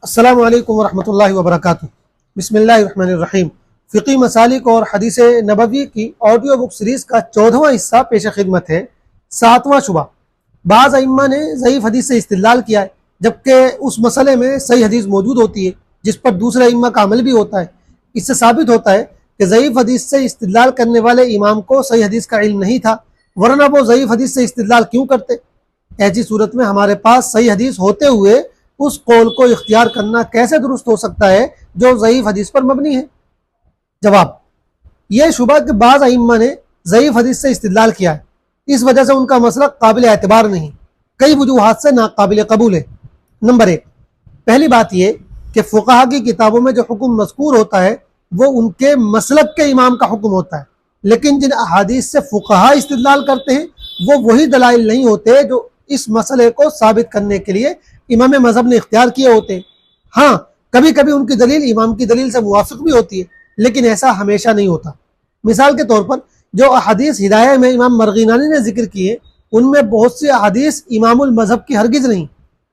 السلام علیکم ورحمۃ اللہ وبرکاتہ۔ بسم اللہ الرحمن الرحیم۔ فقی مسالک اور حدیث نبوی کی آڈیو بک سیریز کا 14واں حصہ پیش خدمت ہے۔ 7واں شبہ، بعض ائمہ نے ضعیف حدیث سے استدلال کیا ہے جبکہ اس مسئلے میں صحیح حدیث موجود ہوتی ہے جس پر دوسرے ائمہ کا عمل بھی ہوتا ہے۔ اس سے ثابت ہوتا ہے کہ ضعیف حدیث سے استدلال کرنے والے امام کو صحیح حدیث کا علم نہیں تھا، ورنہ وہ ضعیف حدیث سے استدلال کیوں کرتے؟ ایسی صورت میں ہمارے پاس صحیح حدیث ہوتے ہوئے اس قول کو اختیار کرنا کیسے درست ہو سکتا ہے جو ضعیف حدیث پر مبنی ہے؟ جواب، یہ شبہ کہ بعض ائمہ نے ضعیف حدیث سے استدلال کیا ہے، اس وجہ سے ان کا مسلک قابل اعتبار نہیں، کئی وجوہات سے ناقابل قبول ہے۔ نمبر 1، پہلی بات یہ کہ فقہا کی کتابوں میں جو حکم مذکور ہوتا ہے وہ ان کے مسلک کے امام کا حکم ہوتا ہے، لیکن جن احادیث سے فقہا استدلال کرتے ہیں وہ وہی دلائل نہیں ہوتے جو اس مسئلے کو ثابت کرنے کے لیے امام مذہب نے اختیار کیے ہوتے ہیں۔ ہاں، کبھی کبھی ان کی دلیل امام کی دلیل سے موافق بھی ہوتی ہے، لیکن ایسا ہمیشہ نہیں ہوتا۔ مثال کے طور پر جو احادیث ہدایہ میں امام مرغینانی نے ذکر کیے ان میں بہت سی احادیث امام المذہب کی ہرگز نہیں،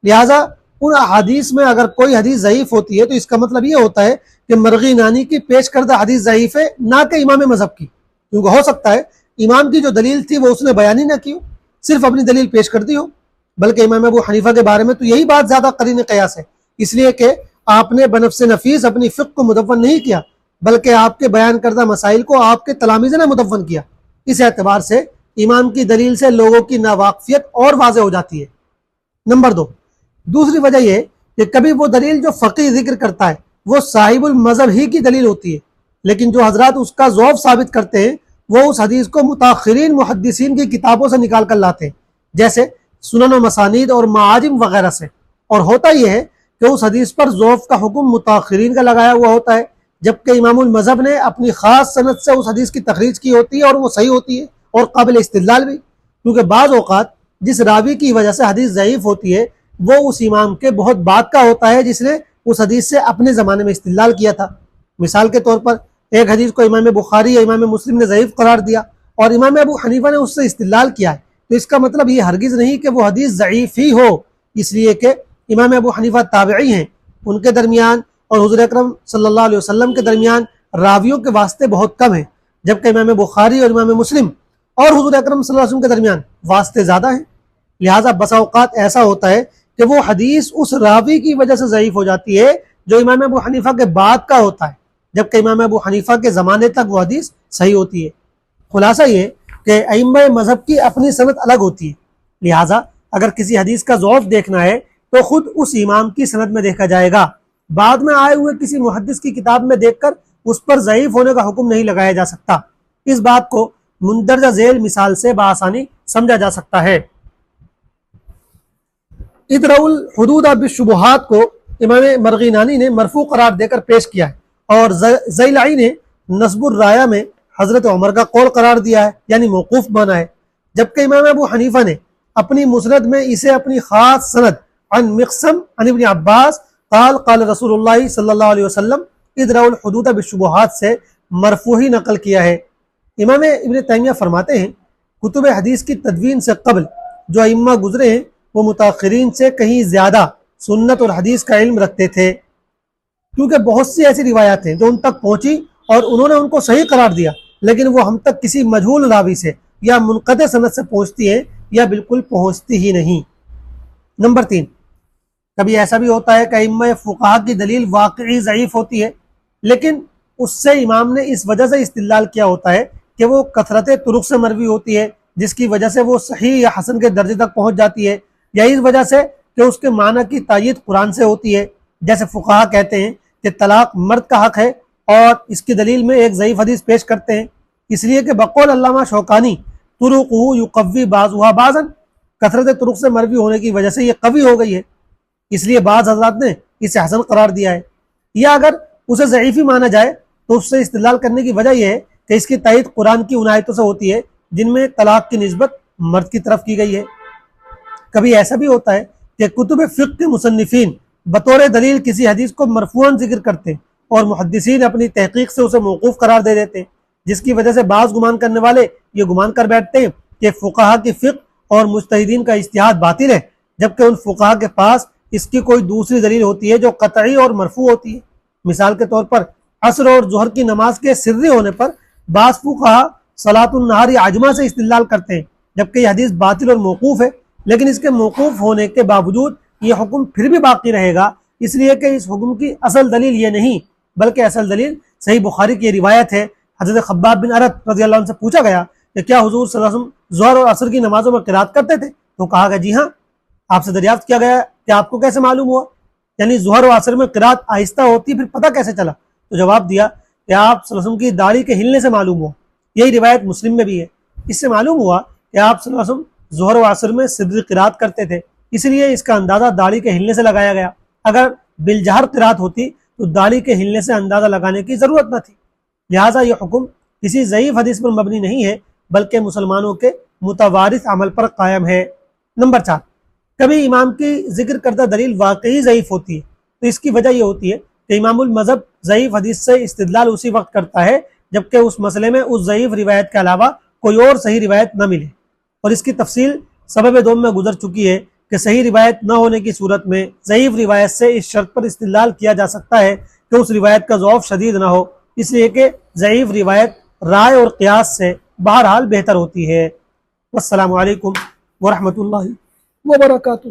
لہٰذا ان احادیث میں اگر کوئی حدیث ضعیف ہوتی ہے تو اس کا مطلب یہ ہوتا ہے کہ مرغینانی کی پیش کردہ حدیث ضعیف ہے، نہ کہ امام مذہب کی، کیونکہ ہو سکتا ہے امام کی جو دلیل تھی وہ اس نے بیان ہی نہ کی ہو، صرف اپنی دلیل پیش کر دی ہو۔ بلکہ امام ابو حنیفہ کے بارے میں تو یہی بات زیادہ قرین قیاس ہے، اس لیے کہ آپ نے بنفس نفیس اپنی فقہ کو مدون نہیں کیا، بلکہ آپ کے بیان کردہ مسائل کو آپ کے تلامذہ نے مدون کیا۔ اس اعتبار سے امام کی دلیل سے لوگوں کی ناواقفیت اور واضح ہو جاتی ہے۔ نمبر 2، دوسری وجہ یہ کہ کبھی وہ دلیل جو فقیہ ذکر کرتا ہے وہ صاحب المذہب ہی کی دلیل ہوتی ہے، لیکن جو حضرات اس کا ضعف ثابت کرتے ہیں وہ اس حدیث کو متاخرین محدثین کی کتابوں سے نکال کر لاتے ہیں، جیسے سنن و مسانید اور معاجم وغیرہ سے، اور ہوتا یہ ہے کہ اس حدیث پر ضعف کا حکم متاخرین کا لگایا ہوا ہوتا ہے، جبکہ امام المذہب نے اپنی خاص سند سے اس حدیث کی تخریج کی ہوتی ہے اور وہ صحیح ہوتی ہے اور قابل استدلال بھی، کیونکہ بعض اوقات جس راوی کی وجہ سے حدیث ضعیف ہوتی ہے وہ اس امام کے بہت بعد کا ہوتا ہے جس نے اس حدیث سے اپنے زمانے میں استدلال کیا تھا۔ مثال کے طور پر ایک حدیث کو امام بخاری یا امام مسلم نے ضعیف قرار دیا اور امام ابو حنیفہ نے اس سے استدلال کیا ہے، تو اس کا مطلب یہ ہرگز نہیں کہ وہ حدیث ضعیف ہی ہو، اس لیے کہ امام ابو حنیفہ تابعی ہیں، ان کے درمیان اور حضور اکرم صلی اللہ علیہ وسلم کے درمیان راویوں کے واسطے بہت کم ہیں، جبکہ امام بخاری اور امام مسلم اور حضور اکرم صلی اللہ علیہ وسلم کے درمیان واسطے زیادہ ہیں۔ لہٰذا بسا اوقات ایسا ہوتا ہے کہ وہ حدیث اس راوی کی وجہ سے ضعیف ہو جاتی ہے جو امام ابو حنیفہ کے بعد کا ہوتا ہے، جبکہ امام ابو حنیفہ کے زمانے تک وہ حدیث صحیح ہوتی ہے۔ خلاصہ یہ کہ ائمہ مذہب کی اپنی سند الگ ہوتی ہے، لہٰذا اگر کسی حدیث کا ضعف دیکھنا ہے تو خود اس امام کی سند میں دیکھا جائے گا، بعد میں آئے ہوئے کسی محدث کی کتاب میں دیکھ کر اس پر ضعیف ہونے کا حکم نہیں لگایا جا سکتا۔ اس بات کو مندرجہ ذیل مثال سے بآسانی سمجھا جا سکتا ہے۔ ادرؤ الحدود بالشبہات کو امام مرغینانی نے مرفوع قرار دے کر پیش کیا ہے اور زیلعی نے نصب الرایہ میں حضرت عمر کا قول قرار دیا ہے، یعنی موقوف مانا ہے، جبکہ امام ابو حنیفہ نے اپنی مسند میں اسے اپنی خاص سند عن مقسم عن ابن عباس قال قال رسول اللہ صلی اللہ علیہ وسلم ادرؤ الحدود بالشبہات سے مرفوعی نقل کیا ہے۔ امام ابن تیمیہ فرماتے ہیں کتب حدیث کی تدوین سے قبل جو ائمہ گزرے ہیں وہ متاخرین سے کہیں زیادہ سنت اور حدیث کا علم رکھتے تھے، کیونکہ بہت سی ایسی روایات ہیں جو ان تک پہنچی اور انہوں نے ان کو صحیح قرار دیا، لیکن وہ ہم تک کسی مجہول راوی سے یا منقطع سند سے پہنچتی ہیں یا بالکل پہنچتی ہی نہیں۔ نمبر 3، کبھی ایسا بھی ہوتا ہے کہ ائمہ فقہا کی دلیل واقعی ضعیف ہوتی ہے، لیکن اس سے امام نے اس وجہ سے استدلال کیا ہوتا ہے کہ وہ کثرت طرق سے مروی ہوتی ہے جس کی وجہ سے وہ صحیح یا حسن کے درجے تک پہنچ جاتی ہے، یا اس وجہ سے کہ اس کے معنی کی تائید قرآن سے ہوتی ہے، جیسے فقہا کہتے ہیں کہ طلاق مرد کا حق ہے اور اس کی دلیل میں ایک ضعیف حدیث پیش کرتے ہیں، اس لیے کہ بقول علامہ شوکانی طرقہ یقوی بعضھا بعضا، کثرت طرق سے مروی ہونے کی وجہ سے یہ قوی ہو گئی ہے، اس لیے بعض حضرات نے اسے حسن قرار دیا ہے، یا اگر اسے ضعیف ہی مانا جائے تو اس سے استدلال کرنے کی وجہ یہ ہے کہ اس کی تائید قرآن کی ان آیتوں سے ہوتی ہے جن میں طلاق کی نسبت مرد کی طرف کی گئی ہے۔ کبھی ایسا بھی ہوتا ہے کہ کتب فقہ کے مصنفین بطور دلیل کسی حدیث کو مرفوعاً ذکر کرتے ہیں اور محدثین اپنی تحقیق سے اسے موقوف قرار دے دیتے ہیں، جس کی وجہ سے بعض گمان کرنے والے یہ گمان کر بیٹھتے ہیں کہ فقہا کی فقہ اور مجتہدین کا اجتہاد باطل ہے، جبکہ ان فقہا کے پاس اس کی کوئی دوسری دلیل ہوتی ہے جو قطعی اور مرفوع ہوتی ہے۔ مثال کے طور پر عصر اور ظہر کی نماز کے سری ہونے پر بعض فقہا صلاۃ النہار عجمہ سے استدلال کرتے ہیں، جبکہ یہ حدیث باطل اور موقوف ہے، لیکن اس کے موقوف ہونے کے باوجود یہ حکم پھر بھی باقی رہے گا، اس لیے کہ اس حکم کی اصل دلیل یہ نہیں بلکہ اصل دلیل صحیح بخاری کی روایت ہے۔ حضرت خباب بن ارت رضی اللہ عنہ سے پوچھا گیا کہ کیا حضور صلی اللہ علیہ وسلم ظہر اور عصر کی نمازوں میں قرات کرتے تھے؟ تو کہا گیا جی ہاں۔ آپ سے دریافت کیا گیا کہ آپ کو کیسے معلوم ہوا؟ یعنی ظہر و عصر میں قرات آہستہ ہوتی پھر پتہ کیسے چلا؟ تو جواب دیا کہ آپ صلی اللہ علیہ وسلم کی داڑھی کے ہلنے سے معلوم ہوا۔ یہی روایت مسلم میں بھی ہے۔ اس سے معلوم ہوا کہ آپ صلی اللہ علیہ وسلم ظہر و عصر میں سری قرات کرتے تھے، اس لیے اس کا اندازہ داڑھی کے ہلنے سے لگایا گیا۔ اگر بالجہر قرات ہوتی تو داڑھی کے ہلنے سے اندازہ لگانے کی ضرورت نہ تھی۔ لہٰذا یہ حکم کسی ضعیف حدیث پر مبنی نہیں ہے بلکہ مسلمانوں کے متوارث عمل پر قائم ہے۔ نمبر 4، کبھی امام کی ذکر کردہ دلیل واقعی ضعیف ہوتی ہے تو اس کی وجہ یہ ہوتی ہے کہ امام المذہب ضعیف حدیث سے استدلال اسی وقت کرتا ہے جبکہ اس مسئلے میں اس ضعیف روایت کے علاوہ کوئی اور صحیح روایت نہ ملے، اور اس کی تفصیل سبب دوم میں گزر چکی ہے کہ صحیح روایت نہ ہونے کی صورت میں ضعیف روایت سے اس شرط پر استدلال کیا جا سکتا ہے کہ اس روایت کا ضعف شدید نہ ہو، اس لیے کہ ضعیف روایت رائے اور قیاس سے بہرحال بہتر ہوتی ہے۔ والسلام علیکم ورحمۃ اللہ وبرکاتہ۔